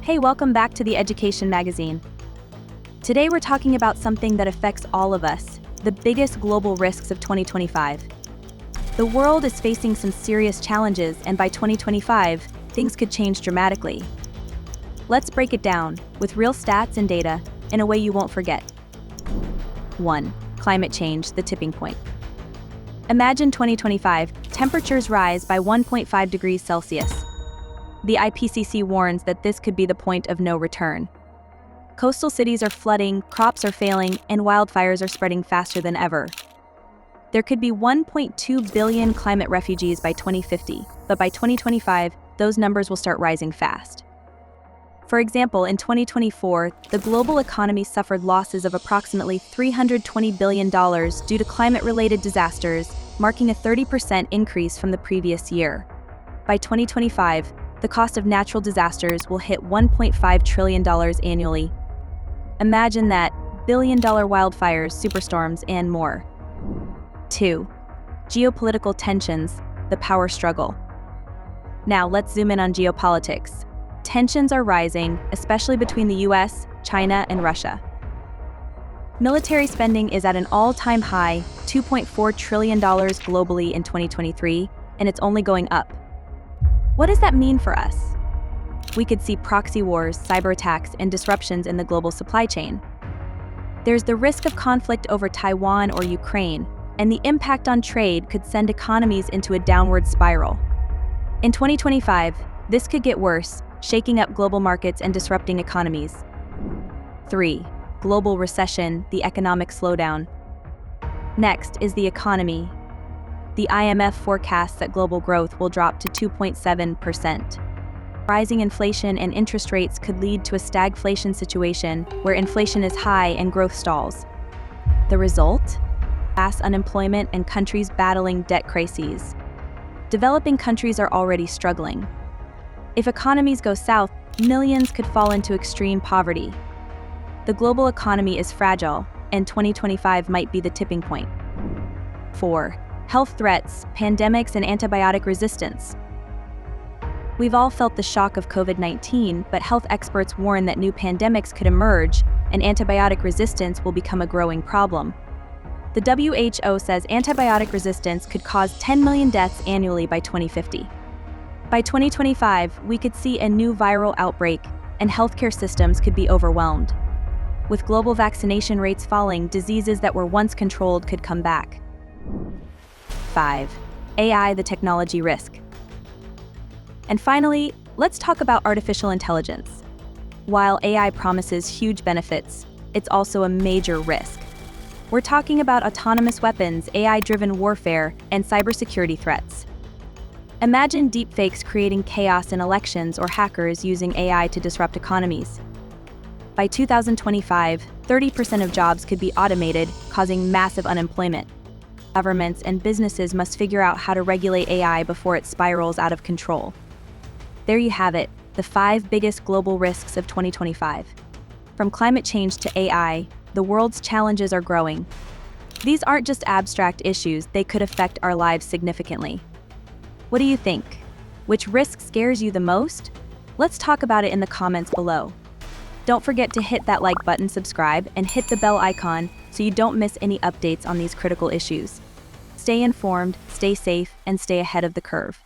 Hey, welcome back to the Education Magazine. Today we're talking about something that affects all of us, the biggest global risks of 2025. The world is facing some serious challenges, and by 2025, things could change dramatically. Let's break it down, with real stats and data, in a way you won't forget. 1. Climate change, the tipping point. Imagine 2025, temperatures rise by 1.5 degrees Celsius. The IPCC warns that this could be the point of no return. Coastal cities are flooding, crops are failing, and wildfires are spreading faster than ever. There could be 1.2 billion climate refugees by 2050, but by 2025, those numbers will start rising fast. For example, in 2024, the global economy suffered losses of approximately $320 billion due to climate-related disasters, marking a 30% increase from the previous year. By 2025, the cost of natural disasters will hit $1.5 trillion annually. Imagine that, billion-dollar wildfires, superstorms, and more. 2. Geopolitical tensions, the power struggle. Now let's zoom in on geopolitics. Tensions are rising, especially between the US, China, and Russia. Military spending is at an all-time high, $2.4 trillion globally in 2023, and it's only going up. What does that mean for us? We could see proxy wars, cyber attacks, and disruptions in the global supply chain. There's the risk of conflict over Taiwan or Ukraine, and the impact on trade could send economies into a downward spiral. In 2025, this could get worse, shaking up global markets and disrupting economies. 3. Global recession, the economic slowdown. Next is the economy. The IMF forecasts that global growth will drop to 2.7%. Rising inflation and interest rates could lead to a stagflation situation where inflation is high and growth stalls. The result? Mass unemployment and countries battling debt crises. Developing countries are already struggling. If economies go south, millions could fall into extreme poverty. The global economy is fragile, and 2025 might be the tipping point. 4. Health threats, pandemics, and antibiotic resistance. We've all felt the shock of COVID-19, but health experts warn that new pandemics could emerge, and antibiotic resistance will become a growing problem. The WHO says antibiotic resistance could cause 10 million deaths annually by 2050. By 2025, we could see a new viral outbreak, and healthcare systems could be overwhelmed. With global vaccination rates falling, diseases that were once controlled could come back. 5. AI, the technology risk. And finally, let's talk about artificial intelligence. While AI promises huge benefits, it's also a major risk. We're talking about autonomous weapons, AI-driven warfare, and cybersecurity threats. Imagine deepfakes creating chaos in elections or hackers using AI to disrupt economies. By 2025, 30% of jobs could be automated, causing massive unemployment. Governments and businesses must figure out how to regulate AI before it spirals out of control. There you have it, the 5 biggest global risks of 2025. From climate change to AI, the world's challenges are growing. These aren't just abstract issues, they could affect our lives significantly. What do you think? Which risk scares you the most? Let's talk about it in the comments below. Don't forget to hit that like button, subscribe, and hit the bell icon so you don't miss any updates on these critical issues. Stay informed, stay safe, and stay ahead of the curve.